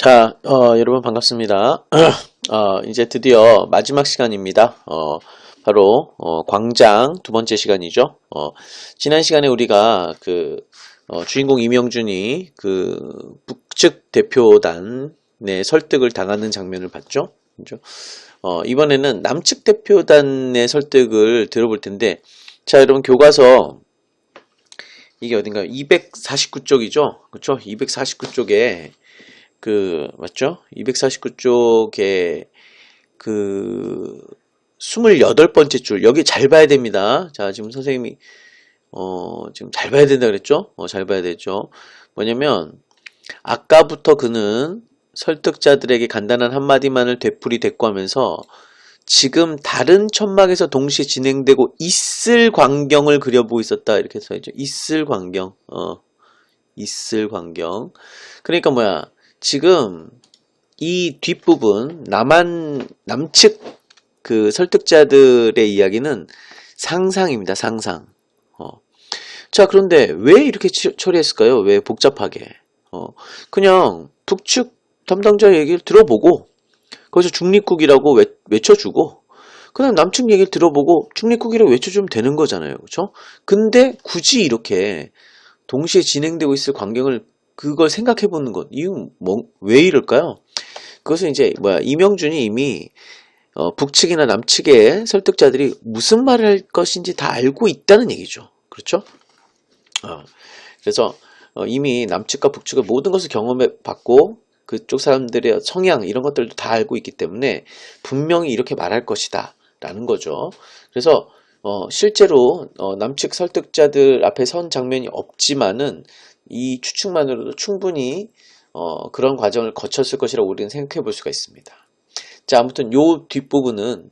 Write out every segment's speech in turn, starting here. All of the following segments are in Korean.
자, 여러분 반갑습니다. 이제 드디어 마지막 시간입니다. 바로, 광장 두 번째 시간이죠. 지난 시간에 우리가 주인공 이명준이 북측 대표단의 설득을 당하는 장면을 봤죠. 그죠? 이번에는 남측 대표단의 설득을 들어볼 텐데, 자, 여러분 교과서, 이게 어딘가요? 249쪽이죠? 그쵸? 249쪽에, 맞죠? 249쪽에 28번째 줄, 여기 잘 봐야 됩니다. 자, 지금 선생님이, 지금 잘 봐야 된다 그랬죠? 잘 봐야 되죠. 뭐냐면, 아까부터 그는 설득자들에게 간단한 한마디만을 되풀이 대꾸하면서 지금 다른 천막에서 동시에 진행되고 있을 광경을 그려보고 있었다. 이렇게 써있죠. 있을 광경. 있을 광경. 그러니까 뭐야. 지금 이 뒷부분 남측 설득자들의 이야기는 상상입니다. 상상. 자, 그런데 왜 이렇게 처리했을까요? 왜 복잡하게? 그냥 북측 담당자 얘기를 들어보고 거기서 중립국이라고 외쳐주고 그다음 남측 얘기를 들어보고 중립국이라고 외쳐주면 되는 거잖아요. 그렇죠? 근데 굳이 이렇게 동시에 진행되고 있을 광경을 그걸 생각해 보는 것. 이유 왜 이럴까요? 그것은 이제 이명준이 이미 북측이나 남측의 설득자들이 무슨 말을 할 것인지 다 알고 있다는 얘기죠. 그렇죠? 그래서 이미 남측과 북측의 모든 것을 경험해 봤고 그쪽 사람들의 성향 이런 것들도 다 알고 있기 때문에 분명히 이렇게 말할 것이다 라는 거죠. 그래서 실제로 남측 설득자들 앞에 선 장면이 없지만은 이 추측만으로도 충분히 그런 과정을 거쳤을 것이라고 우리는 생각해 볼 수가 있습니다. 자, 아무튼 요 뒷부분은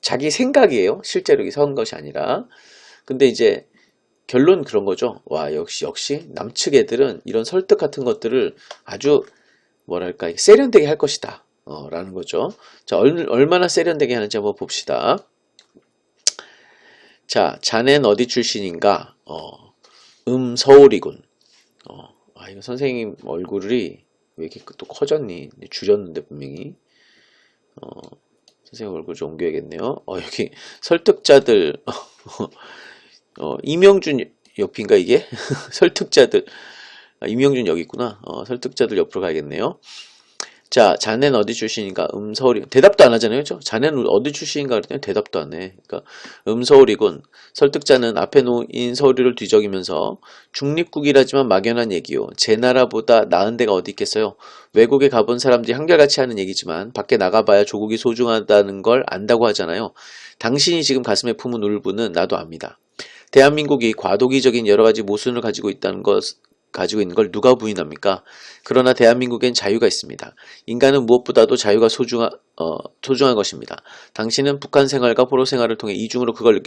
자기 생각이에요. 실제로 선 것이 아니라. 근데 이제 결론 그런 거죠. 와, 역시 남측 애들은 이런 설득 같은 것들을 아주 뭐랄까 세련되게 할 것이다. 라는 거죠. 자, 얼마나 세련되게 하는지 한번 봅시다. 자, 자넨 어디 출신인가? 서울이군. 이거 선생님 얼굴이 왜 이렇게 또 커졌니? 줄였는데 분명히. 선생님 얼굴 좀 옮겨야겠네요. 여기 설득자들, 이명준 옆인가 이게? 설득자들, 이명준 여기 있구나. 설득자들 옆으로 가야겠네요. 자, 자넨 어디 출신인가? 서울이. 대답도 안 하잖아요. 그죠? 자넨 어디 출신인가 그랬더니 대답도 안 해. 그러니까, 서울이군. 설득자는 앞에 놓인 서류를 뒤적이면서 중립국이라지만 막연한 얘기요. 제 나라보다 나은 데가 어디 있겠어요? 외국에 가본 사람들이 한결같이 하는 얘기지만 밖에 나가봐야 조국이 소중하다는 걸 안다고 하잖아요. 당신이 지금 가슴에 품은 울분은 나도 압니다. 대한민국이 과도기적인 여러 가지 모순을 가지고 있는 걸 누가 부인합니까? 그러나 대한민국엔 자유가 있습니다. 인간은 무엇보다도 자유가 소중한 것입니다. 당신은 북한 생활과 포로 생활을 통해 이중으로 그걸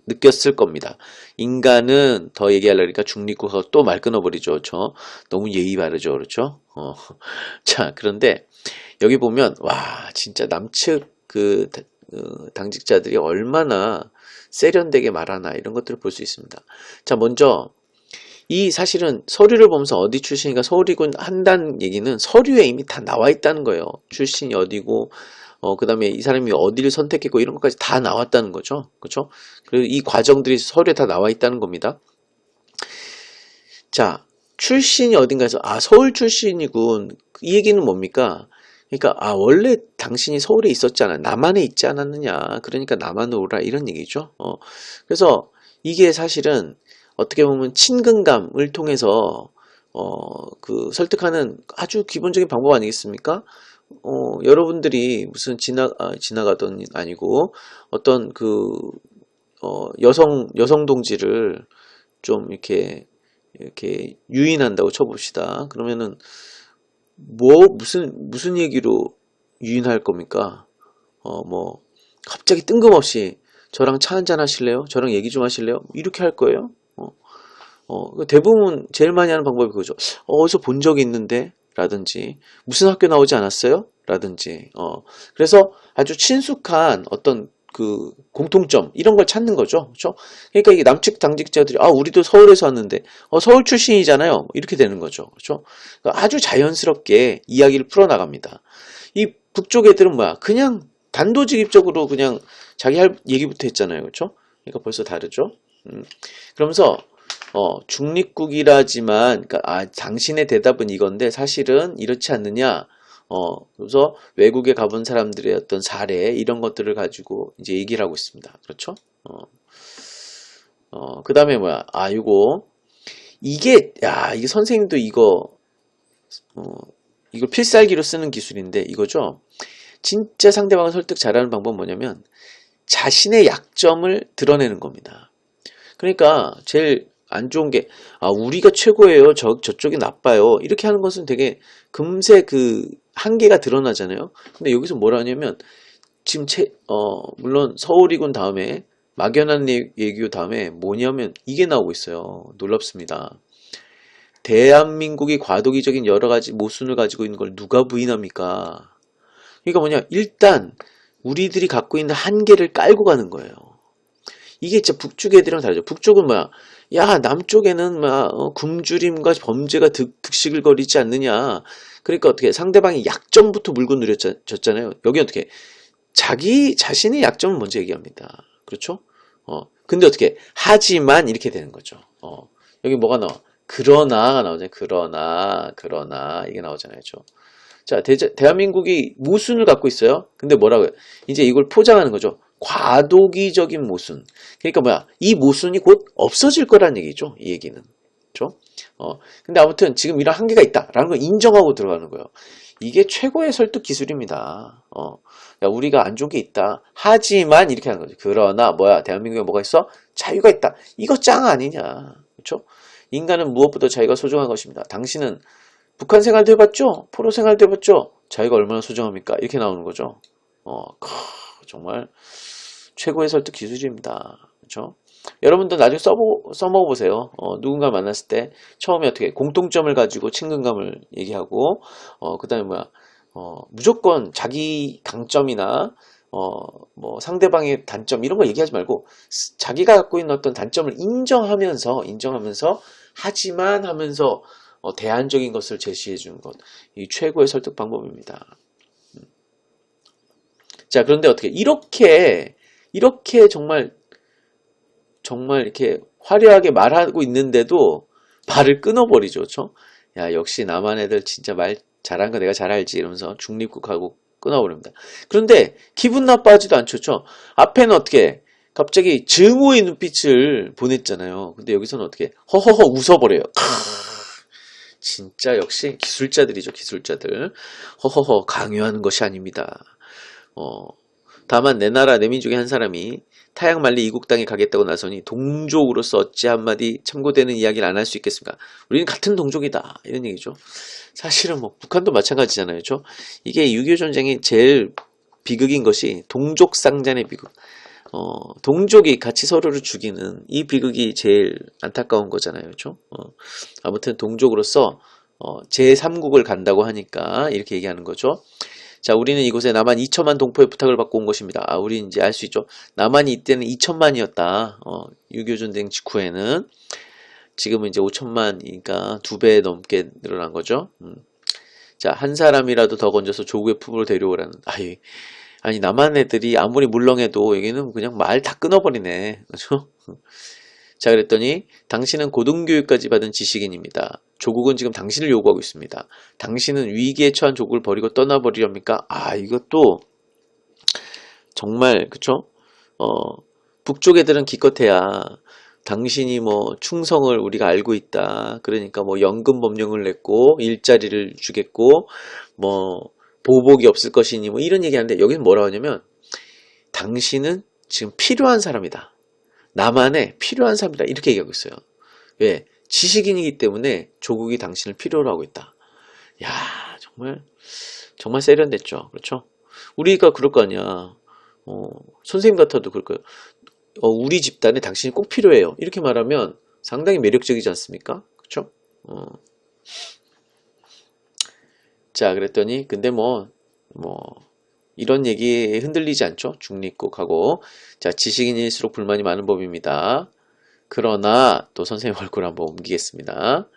느꼈을 겁니다. 인간은 더 얘기하려니까 중립국하고 또 말 끊어버리죠. 그렇죠? 너무 예의 바르죠. 그렇죠? 자, 그런데 여기 보면 와, 진짜 남측 당직자들이 얼마나 세련되게 말하나 이런 것들을 볼 수 있습니다. 자, 먼저 사실은 서류를 보면서 어디 출신인가 서울이군 한다는 얘기는 서류에 이미 다 나와 있다는 거예요. 출신이 어디고, 그 다음에 이 사람이 어디를 선택했고 이런 것까지 다 나왔다는 거죠. 그렇죠? 그리고 이 과정들이 서류에 다 나와 있다는 겁니다. 자, 출신이 어딘가에서, 서울 출신이군. 이 얘기는 뭡니까? 그러니까, 원래 당신이 서울에 있었잖아. 남한에 있지 않았느냐. 그러니까 남한으로 오라. 이런 얘기죠. 그래서 이게 사실은 어떻게 보면 친근감을 통해서 설득하는 아주 기본적인 방법 아니겠습니까? 여러분들이 무슨 지나가던 아니고 어떤 여성 동지를 좀 이렇게 유인한다고 쳐봅시다. 그러면은 무슨 얘기로 유인할 겁니까? 갑자기 뜬금없이 저랑 차 한잔 하실래요? 저랑 얘기 좀 하실래요? 이렇게 할 거예요? 대부분 제일 많이 하는 방법이 그거죠. 어디서 본 적이 있는데? 라든지, 무슨 학교 나오지 않았어요? 라든지, 그래서 아주 친숙한 어떤 그 공통점 이런 걸 찾는 거죠. 그렇죠? 그러니까 이게 남측 당직자들이 우리도 서울에서 왔는데 서울 출신이잖아요. 뭐 이렇게 되는 거죠. 그렇죠? 그러니까 아주 자연스럽게 이야기를 풀어나갑니다. 이 북쪽 애들은 뭐야? 그냥 단도직입적으로 그냥 자기 할 얘기부터 했잖아요. 그렇죠? 그러니까 벌써 다르죠. 그러면서 중립국이라지만 그러니까 당신의 대답은 이건데 사실은 이렇지 않느냐. 그래서 외국에 가본 사람들의 어떤 사례 이런 것들을 가지고 이제 얘기를 하고 있습니다. 그렇죠? 그 다음에 뭐야? 이게 선생님도 이걸 필살기로 쓰는 기술인데 이거죠? 진짜 상대방을 설득 잘하는 방법은 뭐냐면 자신의 약점을 드러내는 겁니다. 그러니까 제일 안 좋은 게 우리가 최고예요. 저쪽이 나빠요. 이렇게 하는 것은 되게 금세 그 한계가 드러나잖아요. 근데 여기서 뭐라 하냐면 지금 물론 서울이군 다음에 막연한 얘기고 다음에 뭐냐면 이게 나오고 있어요. 놀랍습니다. 대한민국이 과도기적인 여러 가지 모순을 가지고 있는 걸 누가 부인합니까? 그러니까 뭐냐, 일단 우리들이 갖고 있는 한계를 깔고 가는 거예요. 이게 진짜 북쪽 애들이랑 다르죠. 북쪽은 뭐야? 야, 남쪽에는 굶주림과 범죄가 득식을 거리지 않느냐. 그러니까 어떻게 상대방이 약점부터 물고 늘어졌잖아요. 여기 어떻게 자기 자신의 약점을 먼저 얘기합니다. 그렇죠? 근데 어떻게 하지만 이렇게 되는 거죠. 여기 뭐가 나와? 그러나가 나오잖아요. 그러나 이게 나오잖아요. 그렇죠? 자, 대한민국이 모순을 갖고 있어요. 근데 뭐라고요? 이제 이걸 포장하는 거죠. 과도기적인 모순. 그러니까 뭐야? 이 모순이 곧 없어질 거란 얘기죠. 이 얘기는. 그렇죠? 근데 아무튼 지금 이런 한계가 있다라는 걸 인정하고 들어가는 거예요. 이게 최고의 설득 기술입니다. 야, 우리가 안 좋은 게 있다. 하지만 이렇게 하는 거죠. 그러나 뭐야? 대한민국에 뭐가 있어? 자유가 있다. 이거 짱 아니냐. 그렇죠? 인간은 무엇보다 자유가 소중한 것입니다. 당신은 북한 생활도 해봤죠? 포로 생활도 해봤죠? 자유가 얼마나 소중합니까? 이렇게 나오는 거죠. 정말 최고의 설득 기술입니다. 그렇죠? 여러분도 나중에 써먹어 보세요. 누군가 만났을 때 처음에 어떻게 공통점을 가지고 친근감을 얘기하고 그 다음에 뭐야 무조건 자기 강점이나 뭐 상대방의 단점 이런 거 얘기하지 말고 자기가 갖고 있는 어떤 단점을 인정하면서 하지만 하면서 대안적인 것을 제시해 주는 것. 이 최고의 설득 방법입니다. 자, 그런데 어떻게 이렇게 정말 이렇게 화려하게 말하고 있는데도 말을 끊어버리죠. 그렇죠? 야, 역시 남한 애들 진짜 말 잘한 거 내가 잘 알지 이러면서 중립국하고 끊어버립니다. 그런데 기분 나빠하지도 않죠. 그렇죠? 앞에는 어떻게 갑자기 증오의 눈빛을 보냈잖아요. 근데 여기서는 어떻게 허허허 웃어버려요. 진짜 역시 기술자들이죠. 기술자들. 허허허 강요하는 것이 아닙니다. 다만 내 나라 내 민족의 한 사람이 타양 만리 이국 땅에 가겠다고 나서니 동족으로서 어찌 한마디 참고되는 이야기를 안 할 수 있겠습니까? 우리는 같은 동족이다 이런 얘기죠. 사실은 뭐 북한도 마찬가지잖아요. 그렇죠? 이게 6.25 전쟁이 제일 비극인 것이 동족 상잔의 비극. 동족이 같이 서로를 죽이는 이 비극이 제일 안타까운 거잖아요. 그렇죠? 아무튼 동족으로서 제3국을 간다고 하니까 이렇게 얘기하는 거죠. 자, 우리는 이곳에 남한 2천만 동포의 부탁을 받고 온 것입니다. 우리 이제 알 수 있죠. 남한이 이때는 2천만이었다. 6.25 전쟁 직후에는. 지금은 이제 5천만이니까 2배 넘게 늘어난 거죠. 자, 한 사람이라도 더 건져서 조국의 품으로 데려오라는. 아니 남한 애들이 아무리 물렁해도 여기는 그냥 말 다 끊어버리네. 그렇죠? 자, 그랬더니 당신은 고등교육까지 받은 지식인입니다. 조국은 지금 당신을 요구하고 있습니다. 당신은 위기에 처한 조국을 버리고 떠나버리렵니까? 이것도 정말 그쵸? 북쪽 애들은 기껏해야 당신이 뭐 충성을 우리가 알고 있다. 그러니까 뭐 연금 법령을 냈고 일자리를 주겠고 뭐 보복이 없을 것이니 뭐 이런 얘기하는데 여기는 뭐라고 하냐면 당신은 지금 필요한 사람이다. 남한에 필요한 사람이다. 이렇게 얘기하고 있어요. 왜? 지식인이기 때문에 조국이 당신을 필요로 하고 있다. 야, 정말 세련됐죠. 그렇죠? 우리가 그럴 거 아니야. 선생님 같아도 그럴 거예요. 우리 집단에 당신이 꼭 필요해요. 이렇게 말하면 상당히 매력적이지 않습니까? 그렇죠? 자, 그랬더니 근데 뭐 이런 얘기에 흔들리지 않죠. 중립국하고. 자, 지식인일수록 불만이 많은 법입니다. 그러나 또 선생님 얼굴 한번 옮기겠습니다.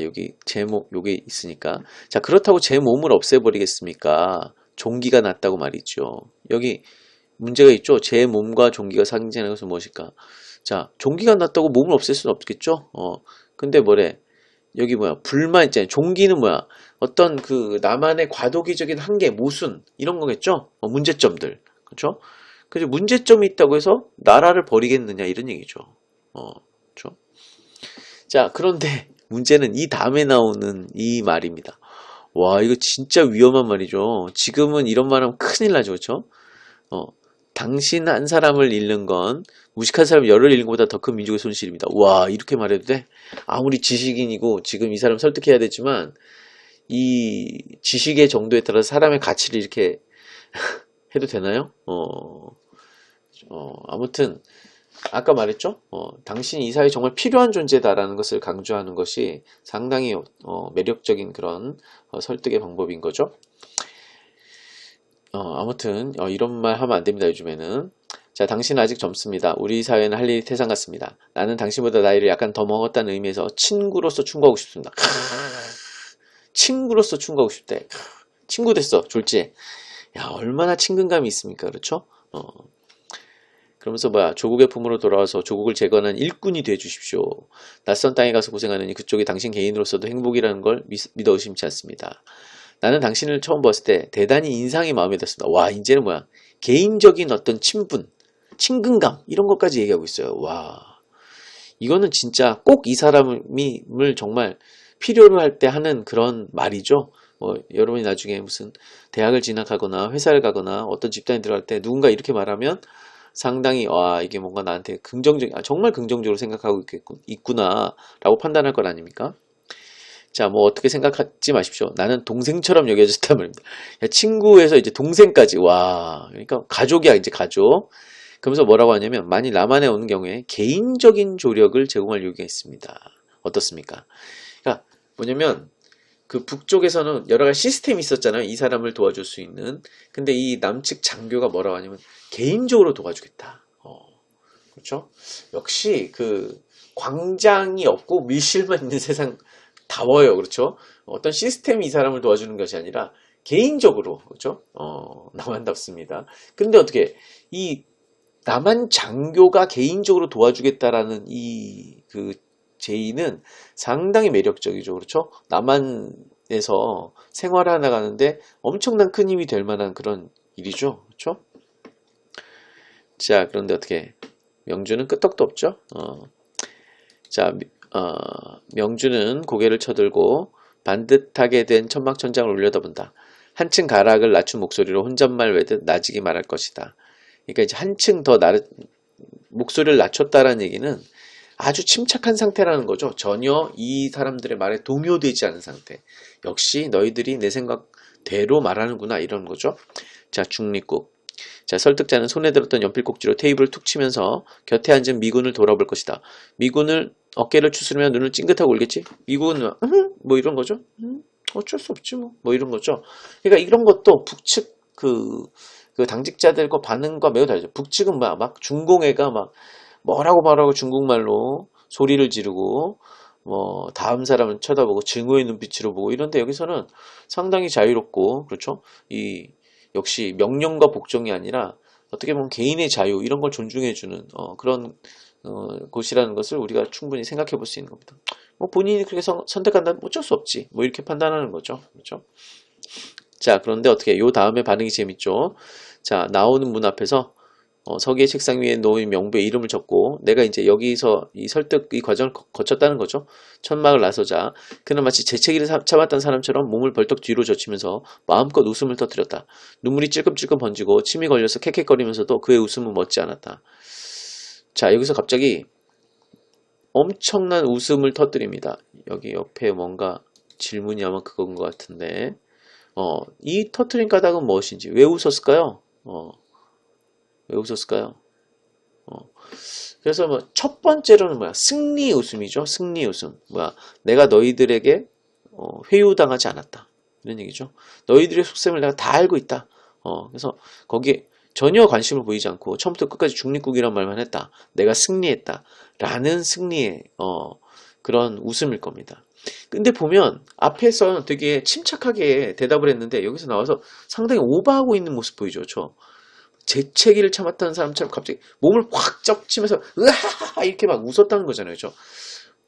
여기 제목 요게 있으니까. 자, 그렇다고 제 몸을 없애버리겠습니까? 종기가 낮다고 말이죠. 여기 문제가 있죠. 제 몸과 종기가 상징하는 것은 무엇일까? 자, 종기가 낮다고 몸을 없앨 수는 없겠죠. 근데 뭐래? 여기 뭐야? 불만 있잖아요. 종기는 뭐야? 어떤 그 나만의 과도기적인 한계, 모순 이런 거겠죠. 문제점들. 그렇죠? 그래서 문제점이 있다고 해서 나라를 버리겠느냐 이런 얘기죠. 그렇죠? 자, 그런데 문제는 이 다음에 나오는 이 말입니다. 와, 이거 진짜 위험한 말이죠. 지금은 이런 말 하면 큰일 나죠. 그렇죠? 당신 한 사람을 잃는 건 무식한 사람 열을 잃는 것보다 더 큰 민족의 손실입니다. 와, 이렇게 말해도 돼? 아무리 지식인이고 지금 이 사람 설득해야 되지만 이 지식의 정도에 따라서 사람의 가치를 이렇게 해도 되나요? 아무튼 아까 말했죠? 당신이 이 사회에 정말 필요한 존재다라는 것을 강조하는 것이 상당히 매력적인 그런 설득의 방법인 거죠. 아무튼 이런 말 하면 안 됩니다. 요즘에는. 자, 당신은 아직 젊습니다. 우리 사회는 할 일이 태산 같습니다. 나는 당신보다 나이를 약간 더 먹었다는 의미에서 친구로서 충고하고 싶습니다. 친구로서 충고하고 싶대. 친구 됐어. 졸지? 야, 얼마나 친근감이 있습니까? 그렇죠? 그러면서 뭐야, 조국의 품으로 돌아와서 조국을 재건한 일꾼이 돼 주십시오. 낯선 땅에 가서 고생하느니 그쪽이 당신 개인으로서도 행복이라는 걸 믿어 의심치 않습니다. 나는 당신을 처음 봤을 때 대단히 인상이 마음에 들었습니다. 와, 이제는 뭐야, 개인적인 어떤 친분, 친근감 이런 것까지 얘기하고 있어요. 와, 이거는 진짜 꼭 이 사람을 정말 필요로 할 때 하는 그런 말이죠. 여러분이 나중에 무슨 대학을 진학하거나 회사를 가거나 어떤 집단에 들어갈 때 누군가 이렇게 말하면 상당히 이게 뭔가 나한테 정말 긍정적으로 생각하고 있구나 라고 판단할 것 아닙니까? 자, 어떻게 생각하지 마십시오. 나는 동생처럼 여겨졌단 말입니다. 친구에서 이제 동생까지. 와, 그러니까 가족이야, 이제 가족. 그러면서 뭐라고 하냐면, 만일 남한에 오는 경우에 개인적인 조력을 제공할 요구가 있습니다. 어떻습니까? 그러니까 뭐냐면, 그 북쪽에서는 여러 가지 시스템이 있었잖아요. 이 사람을 도와줄 수 있는. 근데 이 남측 장교가 뭐라고 하냐면, 개인적으로 도와주겠다. 그렇죠? 역시 그 광장이 없고 밀실만 있는 세상 다워요. 그렇죠? 어떤 시스템이 이 사람을 도와주는 것이 아니라 개인적으로, 그렇죠? 남한답습니다. 근데 어떻게 이 남한 장교가 개인적으로 도와주겠다라는 이 그 제의는 상당히 매력적이죠. 그렇죠? 남한에서 생활을 나가는데 엄청난 큰 힘이 될 만한 그런 일이죠. 그렇죠? 자, 그런데 어떻게 명주는 끄떡도 없죠? 자, 명주는 고개를 쳐들고 반듯하게 된 천막천장을 올려다본다. 한층 가락을 낮춘 목소리로 혼잣말 외듯 나지게 말할 것이다. 그러니까 이제 한층 더 목소리를 낮췄다라는 얘기는 아주 침착한 상태라는 거죠. 전혀 이 사람들의 말에 동요되지 않은 상태. 역시 너희들이 내 생각대로 말하는구나 이런 거죠. 자, 중립국. 자, 설득자는 손에 들었던 연필꼭지로 테이블을 툭 치면서 곁에 앉은 미군을 돌아볼 것이다. 미군을 어깨를 추스르며 눈을 찡긋하고 울겠지? 미군은 뭐 이런 거죠? 어쩔 수 없지 뭐 이런 거죠. 그러니까 이런 것도 북측 그 당직자들과 반응과 매우 다르죠. 북측은 막 중공회가 막 뭐라고 말하고 중국말로 소리를 지르고 다음 사람을 쳐다보고 증오의 눈빛으로 보고 이런데 여기서는 상당히 자유롭고 그렇죠? 역시 명령과 복종이 아니라 어떻게 보면 개인의 자유 이런 걸 존중해주는 그런 곳이라는 것을 우리가 충분히 생각해 볼 수 있는 겁니다. 본인이 그렇게 선택한다면 어쩔 수 없지. 이렇게 판단하는 거죠. 그렇죠? 자, 그런데 어떻게 요 다음에 반응이 재밌죠. 자, 나오는 문 앞에서 서기의 책상 위에 놓인 명부에 이름을 적고 내가 이제 여기서 이 설득 이 과정을 거쳤다는 거죠. 천막을 나서자 그는 마치 재채기를 참았던 사람처럼 몸을 벌떡 뒤로 젖히면서 마음껏 웃음을 터뜨렸다. 눈물이 찔끔찔끔 번지고 침이 걸려서 캑캑거리면서도 그의 웃음은 멎지 않았다. 자, 여기서 갑자기 엄청난 웃음을 터뜨립니다. 여기 옆에 뭔가 질문이 아마 그건 것 같은데 이 터뜨린 까닭은 무엇인지 왜 웃었을까요? 왜 웃었을까요? 그래서 첫 번째로는 승리 웃음이죠. 승리 웃음. 내가 너희들에게 회유당하지 않았다. 이런 얘기죠. 너희들의 속셈을 내가 다 알고 있다. 그래서 거기에 전혀 관심을 보이지 않고 처음부터 끝까지 중립국이란 말만 했다. 내가 승리했다. 라는 승리의 그런 웃음일 겁니다. 근데 보면 앞에서 되게 침착하게 대답을 했는데 여기서 나와서 상당히 오버하고 있는 모습 보이죠. 재채기를 참았다는 사람처럼 갑자기 몸을 확 쩍치면서 으하하하 이렇게 막 웃었다는 거잖아요.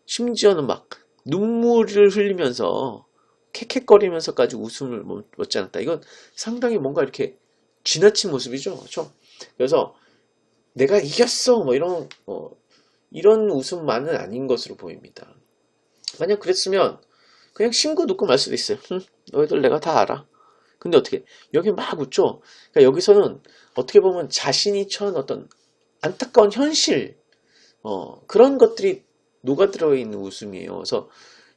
심지어는 막 눈물을 흘리면서 캑캑거리면서까지 웃음을 멈지 않았다. 이건 상당히 뭔가 이렇게 지나친 모습이죠. 그래서 내가 이겼어 뭐 이런 웃음만은 아닌 것으로 보입니다. 만약 그랬으면 그냥 신고 듣고 말 수도 있어요. 너희들 내가 다 알아. 근데 어떻게 여기 막 웃죠. 그러니까 여기서는 어떻게 보면 자신이 처한 어떤 안타까운 현실 그런 것들이 녹아들어 있는 웃음이에요. 그래서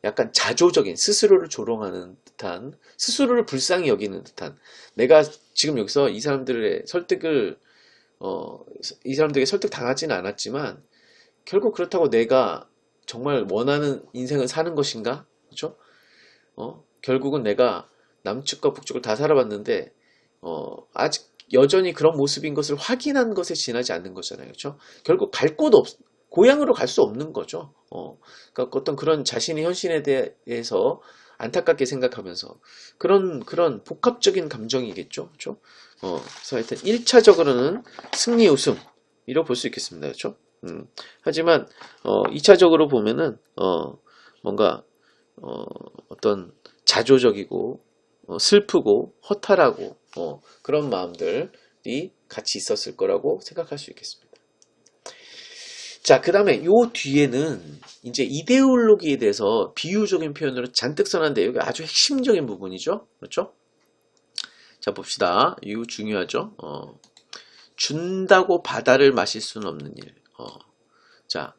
약간 자조적인 스스로를 조롱하는 듯한 스스로를 불쌍히 여기는 듯한 내가 지금 여기서 이 사람들의 설득을 이 사람들에게 설득당하지는 않았지만 결국 그렇다고 내가 정말 원하는 인생을 사는 것인가? 그렇죠? 결국은 내가 남측과 북측을 다 살아봤는데 아직 여전히 그런 모습인 것을 확인한 것에 지나지 않는 거잖아요. 그렇죠? 결국 갈 곳 고향으로 갈 수 없는 거죠. 그러니까 어떤 그런 자신의 현실에 대해서 안타깝게 생각하면서 그런 복합적인 감정이겠죠. 그렇죠? 그래서 하여튼 1차적으로는 승리 웃음이라고 볼 수 있겠습니다. 그렇죠? 하지만 2차적으로 보면은 뭔가 어떤 자조적이고 슬프고 허탈하고 그런 마음들이 같이 있었을 거라고 생각할 수 있겠습니다. 자, 그 다음에 요 뒤에는 이제 이데올로기에 대해서 비유적인 표현으로 잔뜩 써놨는데 여기 아주 핵심적인 부분이죠. 그렇죠? 자, 봅시다. 이거 중요하죠. 준다고 바다를 마실 수는 없는 일. 자,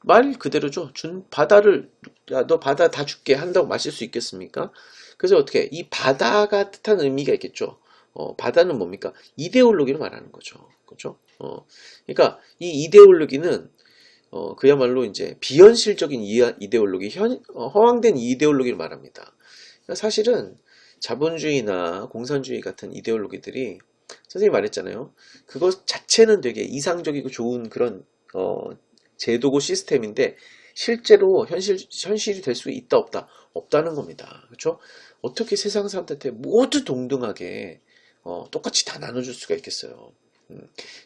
말 그대로죠. 바다를, 야, 너 바다 다 줄게 한다고 마실 수 있겠습니까? 그래서 어떻게, 이 바다가 뜻한 의미가 있겠죠. 바다는 뭡니까? 이데올로기를 말하는 거죠. 그렇죠? 그러니까 이 이데올로기는 그야말로 이제 비현실적인 이데올로기, 허황된 이데올로기를 말합니다. 그러니까 사실은 자본주의나 공산주의 같은 이데올로기들이 선생님이 말했잖아요. 그것 자체는 되게 이상적이고 좋은 그런 제도고 시스템인데 실제로 현실이 될 수 있다 없다 없다는 겁니다. 그렇죠? 어떻게 세상 사람들한테 모두 동등하게 똑같이 다 나눠줄 수가 있겠어요.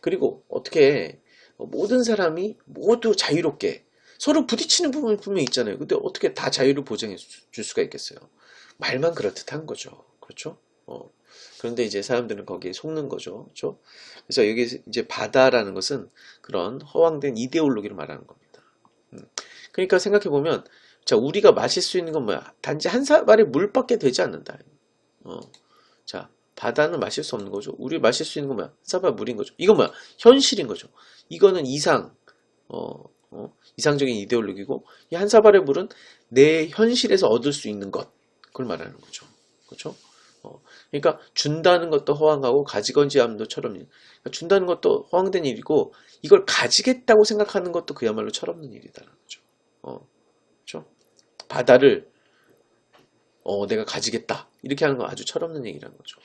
그리고 어떻게 모든 사람이 모두 자유롭게 서로 부딪히는 부분이 분명히 있잖아요. 근데 어떻게 다 자유를 보장해 줄 수가 있겠어요? 말만 그럴듯한 거죠. 그렇죠? 그런데 이제 사람들은 거기에 속는 거죠. 그렇죠? 그래서 여기 이제 바다라는 것은 그런 허황된 이데올로기를 말하는 겁니다. 그러니까 생각해 보면 자, 우리가 마실 수 있는 건 뭐야? 단지 한 사발의 물밖에 되지 않는다. 자, 바다는 마실 수 없는 거죠. 우리 마실 수 있는 건 뭐야? 한 사발 물인 거죠. 이건 뭐야? 현실인 거죠. 이거는 이상적인 이데올로기고 이 한 사발의 물은 내 현실에서 얻을 수 있는 것. 그걸 말하는 거죠. 그렇죠? 그러니까 준다는 것도 허황하고 가지건지함도처럼 그러니까 준다는 것도 허황된 일이고 이걸 가지겠다고 생각하는 것도 그야말로 철없는 일이다라는 거죠. 그렇죠? 바다를 내가 가지겠다 이렇게 하는 건 아주 철없는 얘기라는 거죠.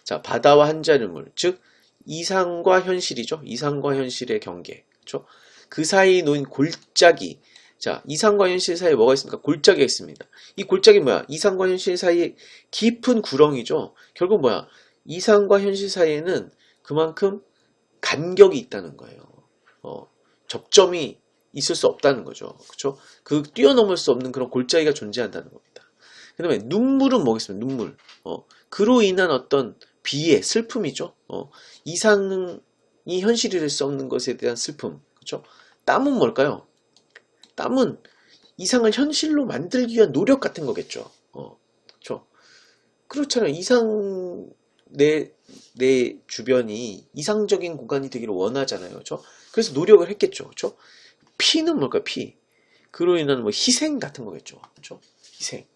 자, 바다와 한 자리 물, 즉 이상과 현실이죠. 이상과 현실의 경계. 그렇죠? 그 사이에 놓인 골짜기. 자, 이상과 현실 사이에 뭐가 있습니까? 골짜기가 있습니다. 이 골짜기 뭐야? 이상과 현실 사이에 깊은 구렁이죠. 결국 뭐야? 이상과 현실 사이에는 그만큼 간격이 있다는 거예요. 접점이 있을 수 없다는 거죠. 그렇죠? 그 뛰어넘을 수 없는 그런 골짜기가 존재한다는 겁니다. 그 다음에 눈물은 뭐겠습니까? 눈물. 그로 인한 어떤 비애, 슬픔이죠. 이상이 현실이 될 수 없는 것에 대한 슬픔. 그렇죠? 땀은 뭘까요? 땀은 이상을 현실로 만들기 위한 노력 같은 거겠죠. 그렇죠? 그렇잖아요. 내 주변이 이상적인 공간이 되기를 원하잖아요. 그렇죠? 그래서 노력을 했겠죠. 그렇죠? 피는 뭘까요? 피. 그로 인한 뭐 희생 같은 거겠죠. 그렇죠? 희생.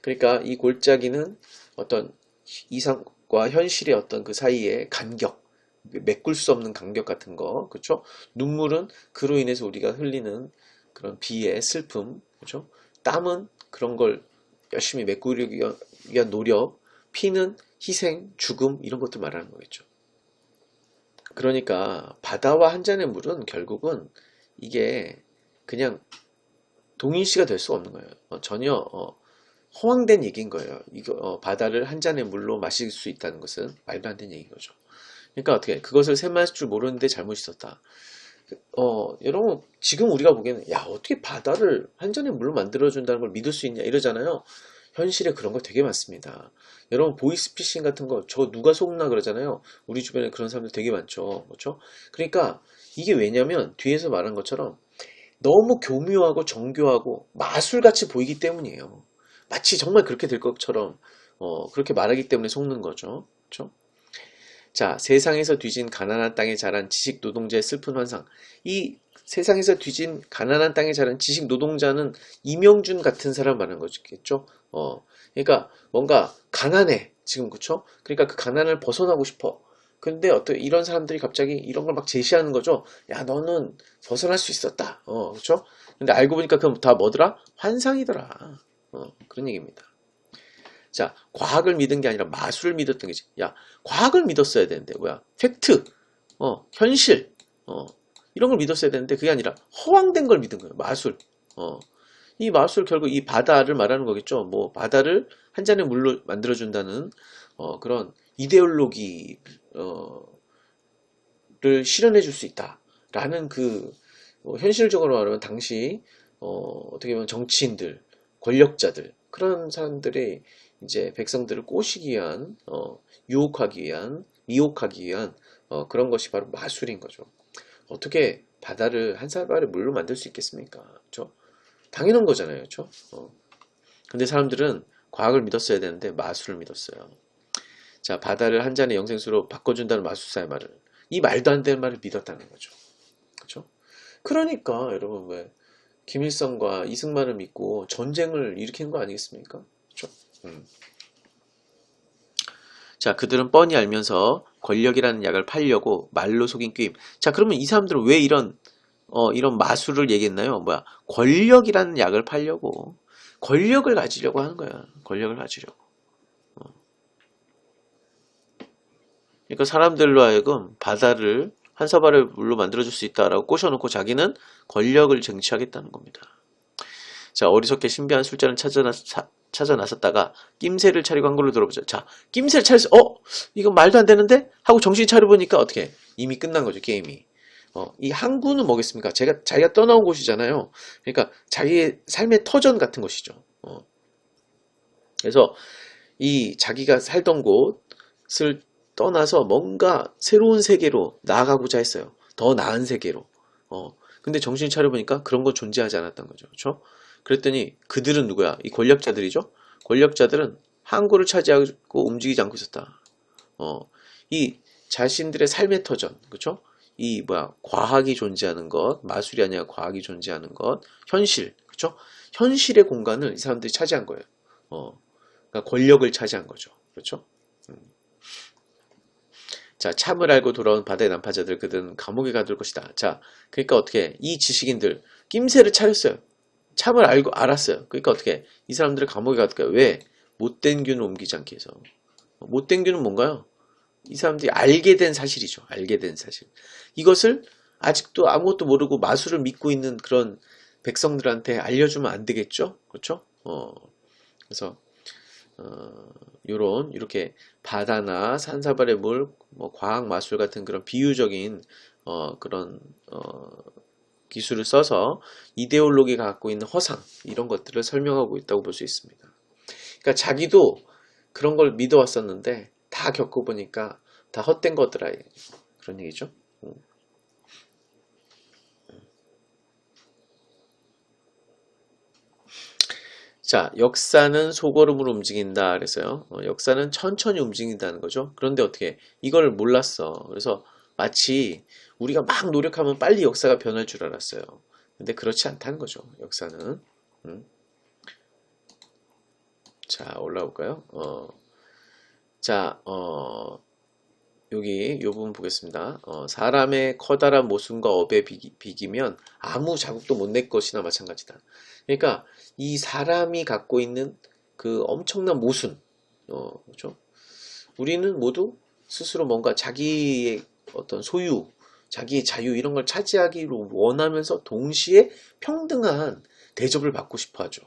그러니까 이 골짜기는 어떤 이상과 현실의 어떤 그 사이의 간격, 메꿀 수 없는 간격 같은 거, 그렇죠? 눈물은 그로 인해서 우리가 흘리는 그런 비애, 슬픔, 그렇죠? 땀은 그런 걸 열심히 메꾸기 위한 노력, 피는 희생, 죽음 이런 것들 말하는 거겠죠. 그러니까 바다와 한 잔의 물은 결국은 이게 그냥 동일시가 될 수 없는 거예요. 전혀 허황된 얘기인 거예요. 이거 바다를 한 잔의 물로 마실 수 있다는 것은 말도 안 되는 얘기인 거죠. 그러니까 어떻게 그것을 새 마실 줄 모르는데 잘못 있었다. 여러분 지금 우리가 보기에는 야 어떻게 바다를 한 잔의 물로 만들어준다는 걸 믿을 수 있냐 이러잖아요. 현실에 그런 거 되게 많습니다. 여러분 보이스피싱 같은 거 저 누가 속나 그러잖아요. 우리 주변에 그런 사람들 되게 많죠. 그렇죠? 그러니까 이게 왜냐면 뒤에서 말한 것처럼 너무 교묘하고 정교하고 마술같이 보이기 때문이에요. 마치 정말 그렇게 될 것처럼 그렇게 말하기 때문에 속는 거죠. 그렇죠? 자, 세상에서 뒤진 가난한 땅에 자란 지식 노동자의 슬픈 환상. 이 세상에서 뒤진 가난한 땅에 자란 지식 노동자는 이명준 같은 사람 말하는 거겠죠. 그러니까 뭔가 가난해 지금 그쵸? 그러니까 그 가난을 벗어나고 싶어. 근데 어떤 이런 사람들이 갑자기 이런 걸 막 제시하는 거죠. 야, 너는 벗어날 수 있었다. 그쵸? 근데 알고 보니까 그건 다 뭐더라? 환상이더라. 그런 얘기입니다. 자, 과학을 믿은 게 아니라 마술을 믿었던 게지. 야, 과학을 믿었어야 되는데, 뭐야? 팩트, 현실, 이런 걸 믿었어야 되는데, 그게 아니라 허황된 걸 믿은 거예요. 마술. 이 마술 결국 이 바다를 말하는 거겠죠. 뭐, 바다를 한 잔의 물로 만들어준다는, 그런 이데올로기를 실현해 줄 수 있다. 라는 현실적으로 말하면 당시, 어떻게 보면 정치인들, 권력자들, 그런 사람들이 이제 백성들을 꼬시기 위한, 유혹하기 위한, 미혹하기 위한, 그런 것이 바로 마술인 거죠. 어떻게 바다를 한 사발의 물로 만들 수 있겠습니까? 그렇죠? 당연한 거잖아요. 그렇죠? 근데 사람들은 과학을 믿었어야 되는데 마술을 믿었어요. 자, 바다를 한 잔의 영생수로 바꿔준다는 마술사의 말을, 이 말도 안 되는 말을 믿었다는 거죠. 그렇죠? 그러니까 여러분 왜 김일성과 이승만을 믿고 전쟁을 일으킨 거 아니겠습니까? 그렇죠? 자, 그들은 뻔히 알면서 권력이라는 약을 팔려고 말로 속인 꾀임. 자, 그러면 이 사람들은 왜 이런 마술을 얘기했나요? 뭐야? 권력이라는 약을 팔려고. 권력을 가지려고 하는 거야. 권력을 가지려고. 그러니까 사람들로 하여금 바다를 한 사발의 물로 만들어줄 수 있다라고 꼬셔놓고 자기는 권력을 쟁취하겠다는 겁니다. 자, 어리석게 신비한 술잔을 찾아 나섰다가 낌새를 차리고 한 걸로 들어보죠. 자, 낌새를 차렸어. 이건 말도 안 되는데? 하고 정신 차려보니까 어떻게? 이미 끝난 거죠, 게임이. 이 항구는 뭐겠습니까? 자기가 떠나온 곳이잖아요. 그러니까 자기의 삶의 터전 같은 것이죠. 그래서 이 자기가 살던 곳을 떠나서 뭔가 새로운 세계로 나아가고자 했어요. 더 나은 세계로. 근데 정신 차려보니까 그런 거 존재하지 않았던 거죠. 그렇죠? 그랬더니 그들은 누구야? 이 권력자들이죠? 권력자들은 항구를 차지하고 움직이지 않고 있었다. 이 자신들의 삶의 터전, 그렇죠? 이 과학이 존재하는 것, 마술이 아니라 과학이 존재하는 것, 현실, 그렇죠? 현실의 공간을 이 사람들이 차지한 거예요. 그러니까 권력을 차지한 거죠. 그렇죠? 자, 참을 알고 돌아온 바다의 난파자들, 그들은 감옥에 가둘 것이다. 자, 그러니까 어떻게 이 지식인들 낌새를 차렸어요. 참을 알았어요. 그러니까 어떻게 이 사람들을 감옥에 가둘까요? 왜? 못된 균을 옮기지 않기 위해서. 못된 균은 뭔가요? 이 사람들이 알게 된 사실이죠. 알게 된 사실. 이것을 아직도 아무것도 모르고 마술을 믿고 있는 그런 백성들한테 알려주면 안 되겠죠? 그렇죠? 그래서 이렇게 바다나 산사발의 물, 과학 마술 같은 그런 비유적인 그런 기술을 써서 이데올로기가 갖고 있는 허상 이런 것들을 설명하고 있다고 볼 수 있습니다. 그러니까 자기도 그런 걸 믿어왔었는데 다 겪어보니까 다 헛된 거더라 그런 얘기죠. 자, 역사는 소걸음으로 움직인다 그래서요. 역사는 천천히 움직인다는 거죠. 그런데 어떻게 이걸 몰랐어. 그래서 마치 우리가 막 노력하면 빨리 역사가 변할 줄 알았어요. 근데 그렇지 않다는 거죠. 역사는. 자, 올라올까요? 자, 여기 요 부분 보겠습니다. 사람의 커다란 모순과 업에 비기면 아무 자국도 못 낼 것이나 마찬가지다. 그러니까 이 사람이 갖고 있는 그 엄청난 모순, 그렇죠? 우리는 모두 스스로 뭔가 자기의 어떤 소유, 자기의 자유 이런 걸 차지하기를 원하면서 동시에 평등한 대접을 받고 싶어 하죠.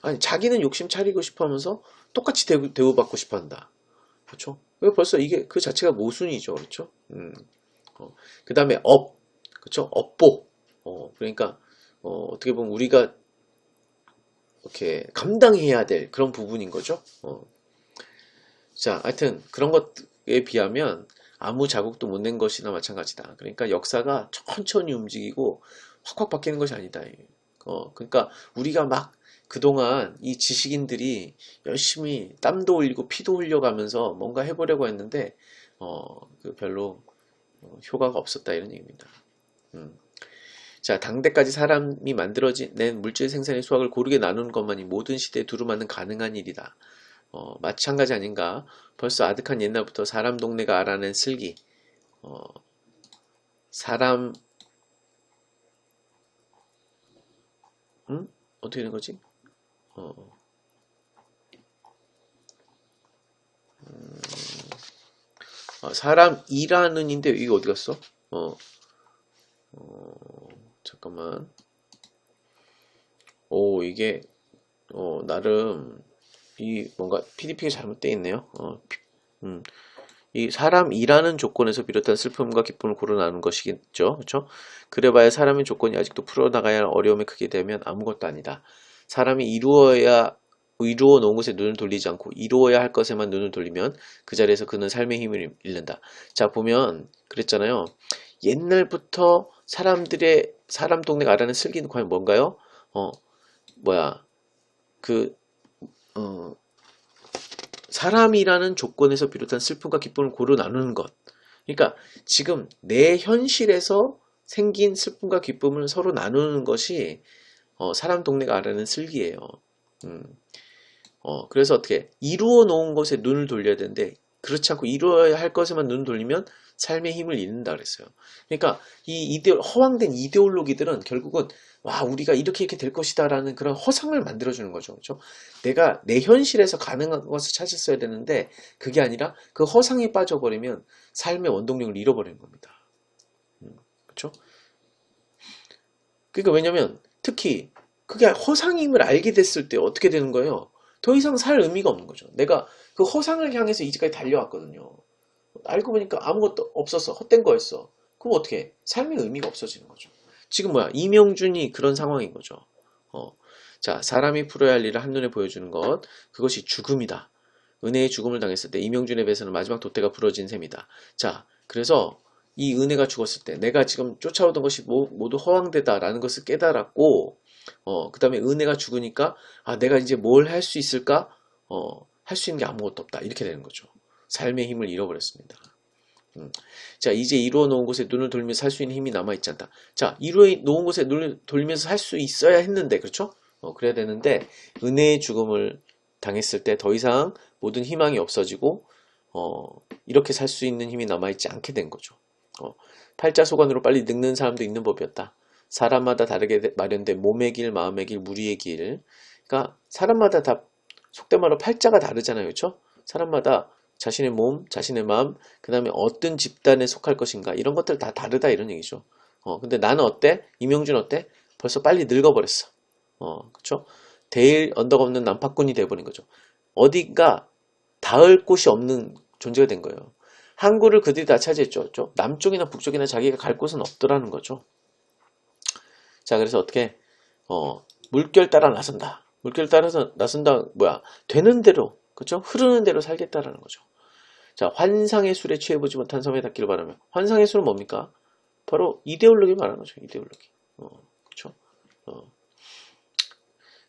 아니, 자기는 욕심 차리고 싶어 하면서 똑같이 대우받고 싶어 한다. 그렇죠? 벌써 이게 그 자체가 모순이죠. 그렇죠? 그 다음에 그렇죠? 업보. 그러니까, 어떻게 보면 우리가 이렇게 감당해야 될 그런 부분인 거죠. 자, 하여튼 그런 것에 비하면 아무 자국도 못 낸 것이나 마찬가지다. 그러니까 역사가 천천히 움직이고 확확 바뀌는 것이 아니다. 그러니까 우리가 막 그동안 이 지식인들이 열심히 땀도 흘리고 피도 흘려가면서 뭔가 해보려고 했는데 별로 효과가 없었다 이런 얘기입니다. 자, 당대까지 사람이 만들어낸 물질 생산의 수확을 고르게 나누는 것만이 모든 시대에 두루마는 가능한 일이다. 마찬가지 아닌가? 벌써 아득한 옛날부터 사람 동네가 알아낸 슬기, 사람, 어떻게 된 거지? 사람이라는인데 이게 어디 갔어? 잠깐만. 이게 나름 이 뭔가 PDP가 잘못되어 있네요. 이 사람이라는 조건에서 비롯한 슬픔과 기쁨을 고루 나누는 것이겠죠. 그렇죠? 그래봐야 사람의 조건이 아직도 풀어나가야 할 어려움이 크게 되면 아무것도 아니다. 사람이 이루어 놓은 것에 눈을 돌리지 않고 이루어야 할 것에만 눈을 돌리면 그 자리에서 그는 삶의 힘을 잃는다. 자, 보면 그랬잖아요. 옛날부터 사람 동네가 알아낸 슬기는 과연 뭔가요? 사람이라는 조건에서 비롯한 슬픔과 기쁨을 고루 나누는 것. 그러니까 지금 내 현실에서 생긴 슬픔과 기쁨을 서로 나누는 것이 사람 동네가 알아낸 슬기예요. 그래서 어떻게 이루어 놓은 것에 눈을 돌려야 되는데 그렇지 않고 이루어야 할 것에만 눈을 돌리면 삶의 힘을 잃는다 그랬어요. 그러니까 이 허황된 이데올로기들은 결국은 와 우리가 이렇게 될 것이다 라는 그런 허상을 만들어주는 거죠. 그렇죠? 내가 내 현실에서 가능한 것을 찾았어야 되는데 그게 아니라 그 허상에 빠져버리면 삶의 원동력을 잃어버리는 겁니다. 그렇죠? 그러니까 왜냐면 특히 그게 허상임을 알게 됐을 때 어떻게 되는 거예요? 더 이상 살 의미가 없는 거죠. 내가 그 허상을 향해서 이제까지 달려왔거든요. 알고 보니까 아무것도 없었어. 헛된 거였어. 그럼 어떻게 해? 삶의 의미가 없어지는 거죠. 지금 뭐야? 이명준이 그런 상황인 거죠. 자, 사람이 풀어야 할 일을 한눈에 보여주는 것. 그것이 죽음이다. 은혜의 죽음을 당했을 때 이명준의 배에서는 마지막 돛대가 부러진 셈이다. 자, 그래서 이 은혜가 죽었을 때 내가 지금 쫓아오던 것이 모두 허황되다라는 것을 깨달았고 그 다음에 은혜가 죽으니까 내가 이제 뭘 할 수 있을까? 할 수 있는 게 아무것도 없다. 이렇게 되는 거죠. 삶의 힘을 잃어버렸습니다. 자, 이제 이루어 놓은 곳에 눈을 돌면서 살 수 있는 힘이 남아있지 않다. 자, 이루어 놓은 곳에 눈을 돌면서 살 수 있어야 했는데, 그렇죠? 그래야 되는데, 은혜의 죽음을 당했을 때 더 이상 모든 희망이 없어지고, 이렇게 살 수 있는 힘이 남아있지 않게 된 거죠. 팔자소관으로 빨리 늙는 사람도 있는 법이었다. 사람마다 다르게 마련된 몸의 길, 마음의 길, 무리의 길. 그러니까 사람마다 다 속된 말로 팔자가 다르잖아요. 그렇죠? 사람마다 자신의 몸, 자신의 마음, 그 다음에 어떤 집단에 속할 것인가 이런 것들 다 다르다 이런 얘기죠. 근데 나는 어때? 이명준 어때? 벌써 빨리 늙어버렸어. 그쵸? 데일 언덕 없는 난파꾼이 돼버린 거죠. 어디가 닿을 곳이 없는 존재가 된 거예요. 항구를 그들이 다 차지했죠. 그렇죠? 남쪽이나 북쪽이나 자기가 갈 곳은 없더라는 거죠. 자, 그래서 어떻게 물결 따라 나선다. 물결 따라서 나선다 뭐야? 되는 대로, 그렇죠? 흐르는 대로 살겠다라는 거죠. 자, 환상의 술에 취해보지 못한 섬에 닿기를 바라며. 환상의 술은 뭡니까? 바로 이데올로기 말하는 거죠. 이데올로기. 그렇죠?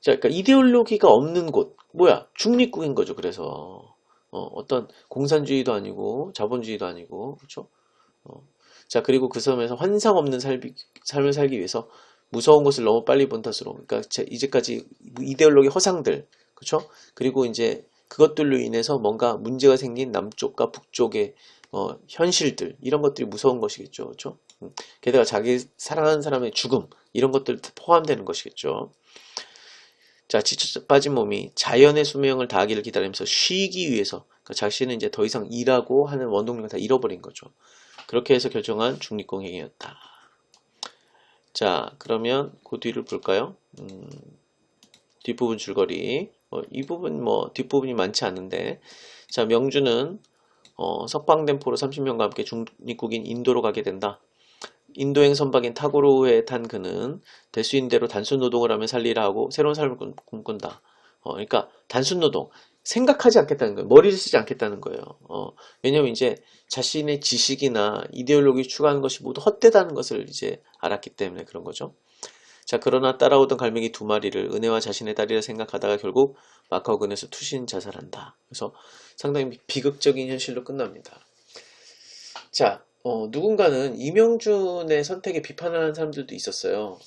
자, 그러니까 이데올로기가 없는 곳, 뭐야? 중립국인 거죠. 그래서 어떤 공산주의도 아니고 자본주의도 아니고, 그렇죠? 자, 그리고 그 섬에서 환상 없는 삶을 살기 위해서 무서운 것을 너무 빨리 본 탓으로, 그러니까 이제까지 이데올로기 허상들, 그렇죠? 그리고 이제 그것들로 인해서 뭔가 문제가 생긴 남쪽과 북쪽의 현실들 이런 것들이 무서운 것이겠죠. 그렇죠? 게다가 자기 사랑하는 사람의 죽음 이런 것들 포함되는 것이겠죠. 자, 지쳐 빠진 몸이 자연의 수명을 다하기를 기다리면서 쉬기 위해서 그러니까 자신은 이제 더 이상 일하고 하는 원동력을 다 잃어버린 거죠. 그렇게 해서 결정한 중립공행이었다. 자, 그러면 그 뒤를 볼까요? 뒷부분 줄거리. 이 부분 뒷부분이 많지 않은데, 자, 명주는 석방된 포로 30명과 함께 중립국인 인도로 가게 된다. 인도행 선박인 타고로에 탄 그는 될 수 있는 대로 단순 노동을 하며 살리라 하고 새로운 삶을 꿈꾼다. 그러니까 단순 노동, 생각하지 않겠다는 거예요. 머리를 쓰지 않겠다는 거예요. 왜냐면 이제 자신의 지식이나 이데올로기 추구하는 것이 모두 헛되다는 것을 이제 알았기 때문에 그런 거죠. 자, 그러나 따라오던 갈매기 2마리를 은혜와 자신의 딸이라 생각하다가 결국 마카오 근에서 투신 자살한다. 그래서 상당히 비극적인 현실로 끝납니다. 자, 누군가는 이명준의 선택에 비판을 하는 사람들도 있었어요.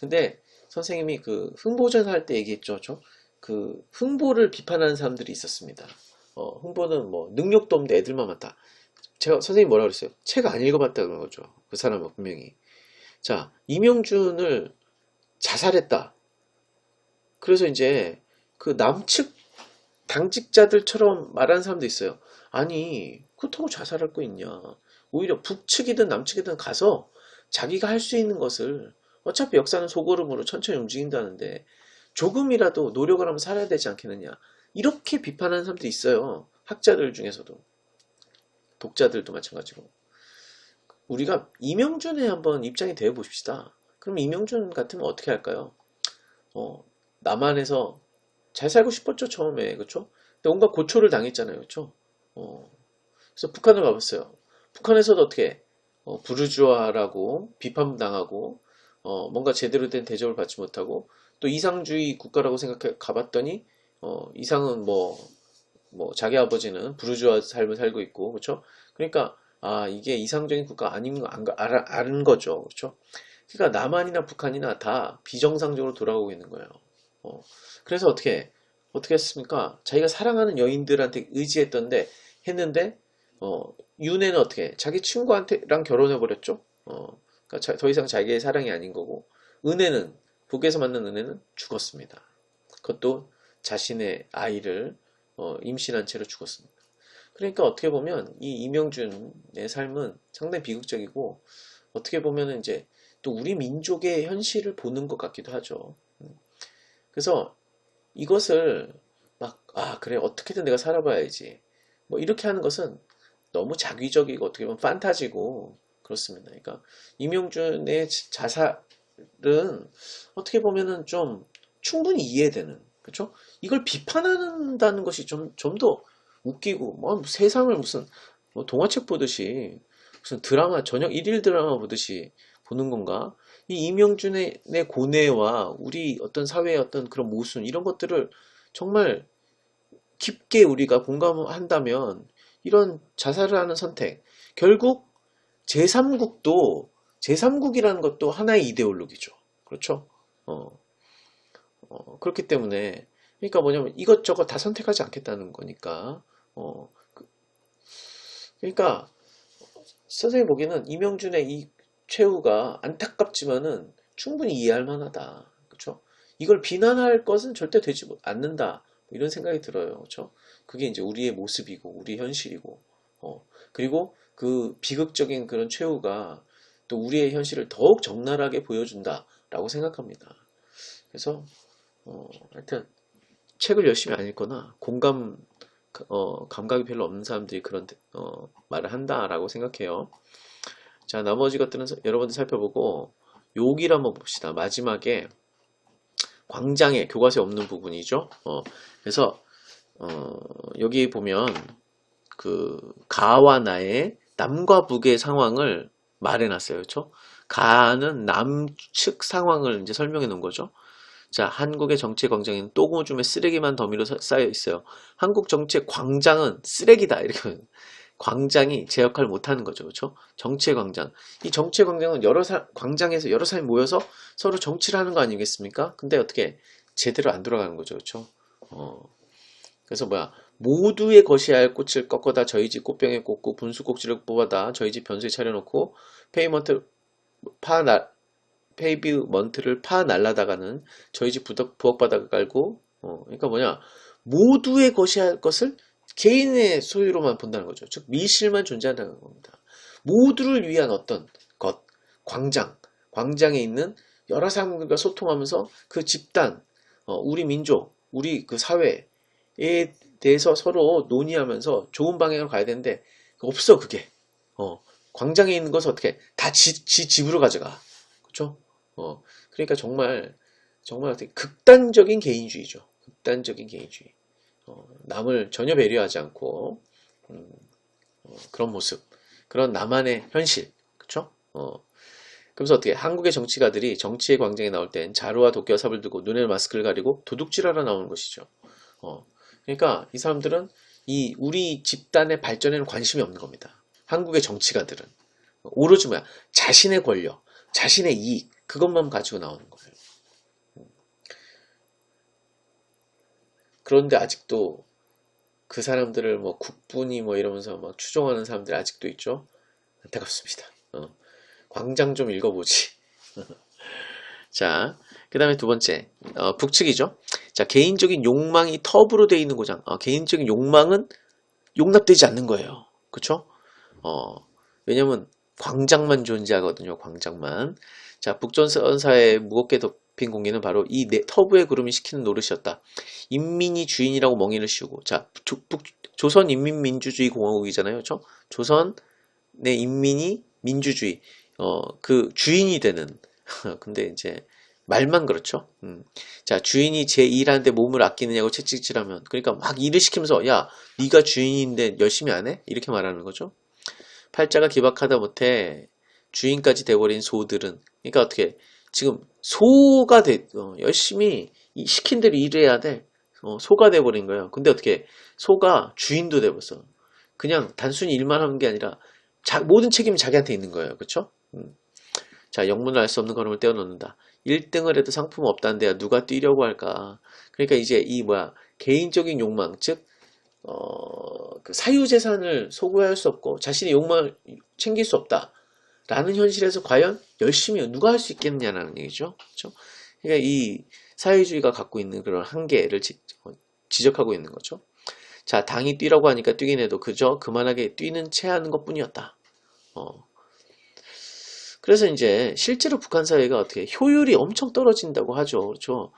근데 선생님이 그 흥보전 할 때 얘기했죠. 그 흥보를 비판하는 사람들이 있었습니다. 흥보는 뭐 능력도 없는데 애들만 많다. 제가 선생님이 뭐라 그랬어요? 책 안 읽어봤다 그런 거죠. 그 사람은 분명히. 자, 이명준을 자살했다. 그래서 이제 그 남측 당직자들처럼 말하는 사람도 있어요. 아니, 그렇다고 자살할 거 있냐. 오히려 북측이든 남측이든 가서 자기가 할 수 있는 것을 어차피 역사는 소걸음으로 천천히 움직인다는데 조금이라도 노력을 하면 살아야 되지 않겠느냐. 이렇게 비판하는 사람도 있어요. 학자들 중에서도. 독자들도 마찬가지고. 우리가 이명준에 한번 입장이 되어 봅시다. 그럼 이명준 같으면 어떻게 할까요? 남한에서 잘 살고 싶었죠, 처음에. 그쵸? 근데 온갖 고초를 당했잖아요. 그쵸? 그래서 북한을 가봤어요. 북한에서도 어떻게, 부르주아라고 비판당하고, 뭔가 제대로 된 대접을 받지 못하고, 또 이상주의 국가라고 생각해 가봤더니, 이상은 자기 아버지는 부르주아 삶을 살고 있고, 그쵸? 그러니까, 이게 이상적인 국가 아닌 거 아는 거죠. 그쵸? 그러니까 남한이나 북한이나 다 비정상적으로 돌아가고 있는 거예요. 그래서 어떻게 했습니까? 자기가 사랑하는 여인들한테 의지했던데 했는데 윤회는 어떻게 자기 친구한테랑 결혼해 버렸죠. 그러니까 더 이상 자기의 사랑이 아닌 거고 은혜는 북에서 만난 은혜는 죽었습니다. 그것도 자신의 아이를 임신한 채로 죽었습니다. 그러니까 어떻게 보면 이 이명준의 삶은 상당히 비극적이고 어떻게 보면 이제 또 우리 민족의 현실을 보는 것 같기도 하죠. 그래서 이것을 그래, 어떻게든 내가 살아봐야지. 이렇게 하는 것은 너무 자기적이고 어떻게 보면 판타지고 그렇습니다. 그러니까 이명준의 자살은 어떻게 보면은 좀 충분히 이해되는, 그렇죠? 이걸 비판한다는 것이 좀 더 웃기고, 세상을 무슨 동화책 보듯이 무슨 드라마, 저녁 일일 드라마 보듯이 보는 건가? 이 이명준의 고뇌와 우리 어떤 사회의 어떤 그런 모순, 이런 것들을 정말 깊게 우리가 공감한다면 이런 자살을 하는 선택, 결국 제3국이라는 것도 하나의 이데올로기죠. 그렇죠? 그렇기 때문에, 그러니까 뭐냐면 이것저것 다 선택하지 않겠다는 거니까, 그러니까 선생님 보기에는 이명준의 이 최후가 안타깝지만은 충분히 이해할 만하다. 그렇죠? 이걸 비난할 것은 절대 되지 않는다. 이런 생각이 들어요. 그렇죠? 그게 이제 우리의 모습이고 우리 현실이고 그리고 그 비극적인 그런 최후가 또 우리의 현실을 더욱 적나라하게 보여준다라고 생각합니다. 그래서 하여튼 책을 열심히 안 읽거나 감각이 별로 없는 사람들이 그런 말을 한다라고 생각해요. 자, 나머지 것들은 여러분들 살펴보고 여기를 한번 봅시다. 마지막에 광장에 교과서에 없는 부분이죠. 그래서 여기 보면 그 가와 나의 남과 북의 상황을 말해놨어요. 그렇죠? 가는 남측 상황을 이제 설명해 놓은 거죠. 자, 한국의 정치 광장에는 똥오줌에 쓰레기만 더미로 쌓여 있어요. 한국 정치의 광장은 쓰레기다. 이렇게 광장이 제 역할을 못하는 거죠. 그렇죠? 정치의 광장. 이 정치의 광장은 광장에서 여러 사람이 모여서 서로 정치를 하는 거 아니겠습니까? 근데 어떻게 제대로 안 돌아가는 거죠. 그렇죠? 그래서 모두의 것이야 할 꽃을 꺾어다 저희 집 꽃병에 꽂고 분수꼭지를 뽑아다 저희 집 변수에 차려놓고 페이먼트 페이비먼트를 파 날라다가는 저희 집 부엌바닥을 깔고 그러니까 뭐냐 모두의 것이야 할 것을 개인의 소유로만 본다는 거죠. 즉 미실만 존재한다는 겁니다. 모두를 위한 어떤 것, 광장에 있는 여러 사람들과 소통하면서 그 집단, 우리 민족, 우리 그 사회에 대해서 서로 논의하면서 좋은 방향으로 가야 되는데 없어 그게. 광장에 있는 것을 어떻게 다 집으로 가져가. 그렇죠? 그러니까 정말 어떻게 극단적인 개인주의죠. 극단적인 개인주의. 남을 전혀 배려하지 않고 그런 모습, 그런 나만의 현실, 그렇죠? 그래서 어떻게 한국의 정치가들이 정치의 광장에 나올 땐 자루와 도끼와 삽을 들고 눈에 마스크를 가리고 도둑질하러 나오는 것이죠. 그러니까 이 사람들은 우리 집단의 발전에는 관심이 없는 겁니다. 한국의 정치가들은 오로지 뭐야 자신의 권력, 자신의 이익 그것만 가지고 나오는 거예요. 그런데 아직도 그 사람들을 뭐 국분이 뭐 이러면서 막 추종하는 사람들이 아직도 있죠. 안타깝습니다. 광장 좀 읽어보지. 자, 그 다음에 두 번째, 북측이죠. 자, 개인적인 욕망이 텁으로 되어 있는 고장. 개인적인 욕망은 용납되지 않는 거예요. 그쵸? 왜냐면 광장만 존재하거든요. 광장만. 자, 북조선사의 무겁게 덮인 공기는 바로 이 터부의 구름이 시키는 노릇이었다. 인민이 주인이라고 멍이를 씌우고. 자, 조선인민민주주의 공화국이잖아요. 그렇죠? 조선의 인민이 민주주의. 그 주인이 되는. 근데 이제 말만 그렇죠. 자, 주인이 제 일하는데 몸을 아끼느냐고 채찍질하면 그러니까 막 일을 시키면서 야, 네가 주인인데 열심히 안 해? 이렇게 말하는 거죠. 팔자가 기박하다 못해 주인까지 돼버린 소들은 그러니까 어떻게 지금 소가 열심히 시킨 대로 일해야 돼. 소가 돼버린 거예요. 근데 어떻게 소가 주인도 돼버렸어. 그냥 단순히 일만 하는 게 아니라 모든 책임이 자기한테 있는 거예요. 그렇죠? 자, 영문을 알 수 없는 걸음을 떼어놓는다. 1등을 해도 상품은 없다는데야 누가 뛰려고 할까? 그러니까 이제 개인적인 욕망, 즉 그 사유재산을 소구할 수 없고 자신의 욕망을 챙길 수 없다라는 현실에서 과연 열심히 누가 할 수 있겠느냐는 얘기죠. 그렇죠? 그러니까 이 사회주의가 갖고 있는 그런 한계를 지적하고 있는 거죠. 자, 당이 뛰라고 하니까 뛰긴 해도 그저 그만하게 뛰는 채 하는 것 뿐이었다. 그래서 이제 실제로 북한 사회가 어떻게 효율이 엄청 떨어진다고 하죠. 그렇죠?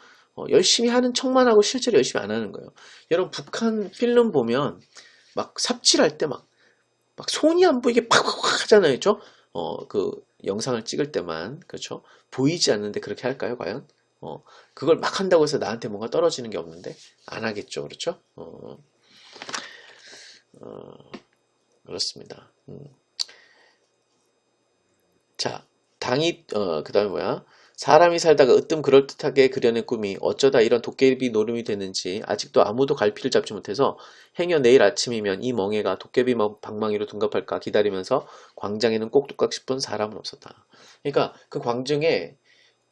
열심히 하는 척만 하고 실제로 열심히 안 하는 거예요. 여러분 북한 필름 보면 막 삽질할 때 막 손이 안 보이게 팍팍 하잖아요. 그렇죠? 그 영상을 찍을 때만 그렇죠? 보이지 않는데 그렇게 할까요? 과연? 그걸 막 한다고 해서 나한테 뭔가 떨어지는 게 없는데 안 하겠죠. 그렇죠? 그렇습니다. 자, 그 다음에 뭐야? 사람이 살다가 으뜸 그럴듯하게 그려낸 꿈이 어쩌다 이런 도깨비 노름이 됐는지 아직도 아무도 갈피를 잡지 못해서 행여 내일 아침이면 이 멍해가 도깨비 방망이로 둔갑할까 기다리면서 광장에는 꼭두각 싶은 사람은 없었다. 그러니까 그 광장에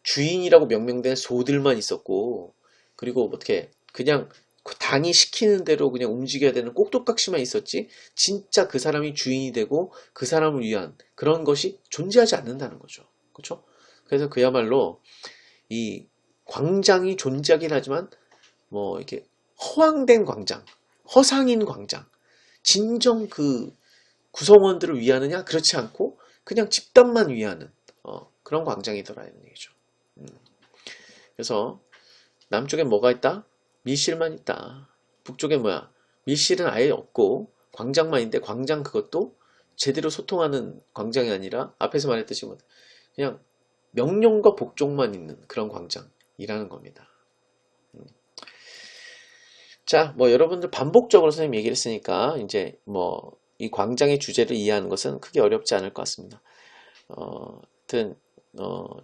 주인이라고 명명된 소들만 있었고 그리고 어떻게 그냥 당이 시키는 대로 그냥 움직여야 되는 꼭두각시만 있었지 진짜 그 사람이 주인이 되고 그 사람을 위한 그런 것이 존재하지 않는다는 거죠. 그렇죠? 그래서 그야말로 이 광장이 존재하긴 하지만 뭐 이렇게 허황된 광장, 허상인 광장, 진정 그 구성원들을 위하느냐 그렇지 않고 그냥 집단만 위하는 그런 광장이더라는 얘기죠. 그래서 남쪽엔 뭐가 있다? 밀실만 있다. 북쪽엔 뭐야? 밀실은 아예 없고 광장만 있는데 광장 그것도 제대로 소통하는 광장이 아니라 앞에서 말했듯이 그냥 명령과 복종만 있는 그런 광장이라는 겁니다. 자, 뭐 여러분들 반복적으로 선생님 얘기를 했으니까 이제 뭐 이 광장의 주제를 이해하는 것은 크게 어렵지 않을 것 같습니다. 하여튼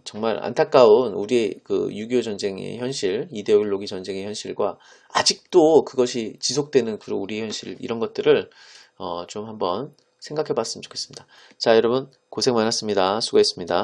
정말 안타까운 우리 그 6.25 전쟁의 현실, 이데올로기 전쟁의 현실과 아직도 그것이 지속되는 그 우리 현실 이런 것들을 좀 한번 생각해 봤으면 좋겠습니다. 자, 여러분 고생 많았습니다. 수고했습니다.